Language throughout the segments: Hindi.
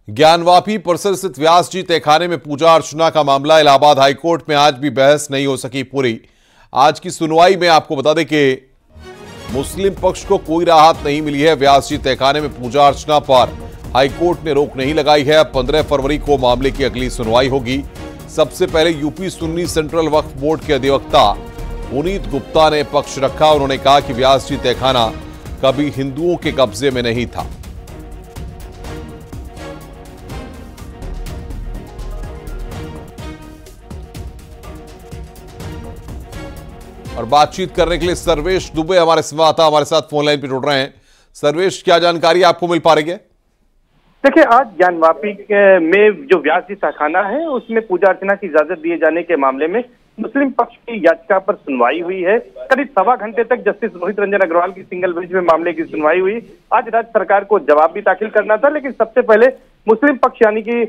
ज्ञानवापी परिसर स्थित व्यास जी तहखाने में पूजा अर्चना का मामला इलाहाबाद हाईकोर्ट में आज भी बहस नहीं हो सकी पूरी। आज की सुनवाई में आपको बता दें कि मुस्लिम पक्ष को कोई राहत नहीं मिली है। व्यास जी तहखाने में पूजा अर्चना पर हाईकोर्ट ने रोक नहीं लगाई है। 15 फरवरी को मामले की अगली सुनवाई होगी। सबसे पहले यूपी सुन्नी सेंट्रल वक्फ बोर्ड के अधिवक्ता पुनीत गुप्ता ने पक्ष रखा। उन्होंने कहा कि व्यास जी तहखाना कभी हिंदुओं के कब्जे में नहीं था। और बातचीत करने के लिए सर्वेश दुबे हमारे संवाददाता हमारे साथ फोन लाइन पर जुड़ रहे हैं। सर्वेश, क्या जानकारी आपको मिल पा रही है? देखिए, आज ज्ञानवापी में जो व्यास जी तहखाना है उसमें पूजा अर्चना की इजाजत दिए जाने के मामले में मुस्लिम पक्ष की याचिका पर सुनवाई हुई है। करीब सवा घंटे तक जस्टिस रोहित रंजन अग्रवाल की सिंगल बेंच में मामले की सुनवाई हुई। आज राज्य सरकार को जवाब भी दाखिल करना था, लेकिन सबसे पहले मुस्लिम पक्ष यानी कि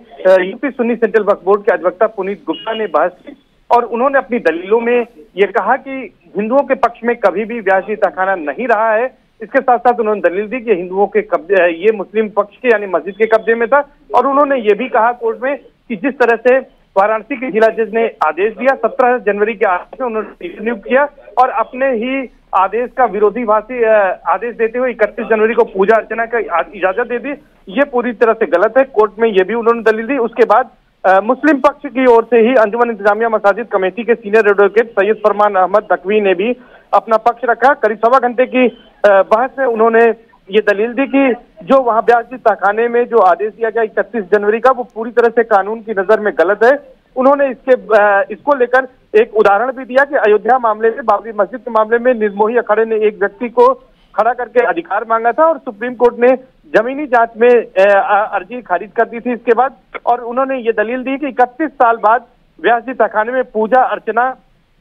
यूपी सुन्नी सेंट्रल वक्फ बोर्ड के अधिवक्ता पुनीत गुप्ता ने बहस की और उन्होंने अपनी दलीलों में ये कहा कि हिंदुओं के पक्ष में कभी भी व्यास जी तहखाना नहीं रहा है। इसके साथ साथ उन्होंने दलील दी कि हिंदुओं के कब्जे, ये मुस्लिम पक्ष के यानी मस्जिद के कब्जे में था। और उन्होंने ये भी कहा कोर्ट में कि जिस तरह से वाराणसी के जिला जज ने आदेश दिया, 17 जनवरी के आदेश में उन्होंने नियुक्त किया और अपने ही आदेश का विरोधाभासी आदेश देते हुए 31 जनवरी को पूजा अर्चना का इजाजत दे दी, ये पूरी तरह से गलत है। कोर्ट में ये भी उन्होंने दलील दी। उसके बाद मुस्लिम पक्ष की ओर से ही अंजुमन इंतजामिया मसाजिद कमेटी के सीनियर एडवोकेट सैयद फरमान अहमद तकवी ने भी अपना पक्ष रखा। करीब सवा घंटे की बहस में उन्होंने ये दलील दी कि जो वहां व्यास जी तहखाने में जो आदेश दिया गया 31 जनवरी का, वो पूरी तरह से कानून की नजर में गलत है। उन्होंने इसको लेकर एक उदाहरण भी दिया कि अयोध्या मामले में, बाबरी मस्जिद के मामले में निर्मोही अखाड़े ने एक व्यक्ति को खड़ा करके अधिकार मांगा था और सुप्रीम कोर्ट ने जमीनी जांच में अर्जी खारिज कर दी थी इसके बाद। और उन्होंने ये दलील दी कि 31 साल बाद व्यास जी तहखाने में पूजा अर्चना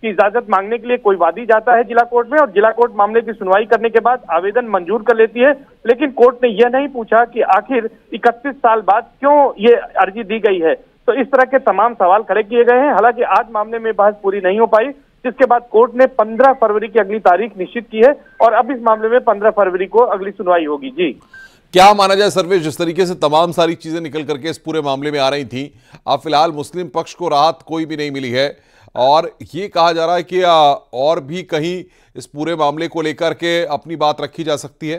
की इजाजत मांगने के लिए कोई वादी जाता है जिला कोर्ट में और जिला कोर्ट मामले की सुनवाई करने के बाद आवेदन मंजूर कर लेती है, लेकिन कोर्ट ने यह नहीं पूछा कि आखिर 31 साल बाद क्यों ये अर्जी दी गई है। तो इस तरह के तमाम सवाल खड़े किए गए हैं। हालांकि आज मामले में बहस पूरी नहीं हो पाई, जिसके बाद कोर्ट ने 15 फरवरी की अगली तारीख निश्चित की है और अब इस मामले में 15 फरवरी को अगली सुनवाई होगी। जी, क्या माना जाए सर्वेश, जिस तरीके से तमाम सारी चीजें निकल करके इस पूरे मामले में आ रही थी, अब फिलहाल मुस्लिम पक्ष को राहत कोई भी नहीं मिली है और ये कहा जा रहा है कि और भी कहीं इस पूरे मामले को लेकर के अपनी बात रखी जा सकती है?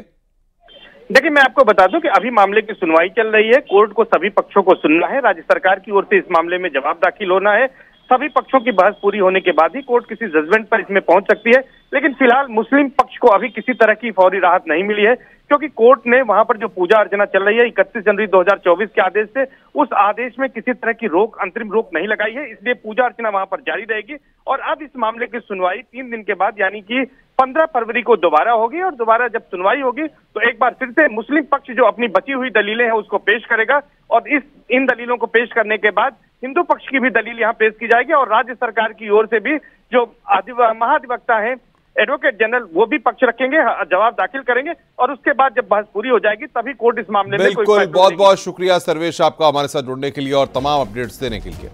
देखिए, मैं आपको बता दूं कि अभी मामले की सुनवाई चल रही है। कोर्ट को सभी पक्षों को सुनना है, राज्य सरकार की ओर से इस मामले में जवाब दाखिल होना है। सभी पक्षों की बहस पूरी होने के बाद ही कोर्ट किसी जजमेंट पर इसमें पहुंच सकती है। लेकिन फिलहाल मुस्लिम पक्ष को अभी किसी तरह की फौरी राहत नहीं मिली है, क्योंकि कोर्ट ने वहां पर जो पूजा अर्चना चल रही है 31 जनवरी 2024 के आदेश से, उस आदेश में किसी तरह की रोक, अंतरिम रोक नहीं लगाई है। इसलिए पूजा अर्चना वहां पर जारी रहेगी और अब इस मामले की सुनवाई 3 दिन के बाद यानी कि 15 फरवरी को दोबारा होगी और दोबारा जब सुनवाई होगी तो एक बार फिर से मुस्लिम पक्ष जो अपनी बची हुई दलीलें हैं उसको पेश करेगा और इन दलीलों को पेश करने के बाद हिंदू पक्ष की भी दलील यहाँ पेश की जाएगी और राज्य सरकार की ओर से भी जो महाधिवक्ता है एडवोकेट जनरल, वो भी पक्ष रखेंगे, जवाब दाखिल करेंगे और उसके बाद जब बहस पूरी हो जाएगी तभी कोर्ट इस मामले में बिल्कुल। बहुत बहुत शुक्रिया सर्वेश आपका हमारे साथ जुड़ने के लिए और तमाम अपडेट्स देने के लिए।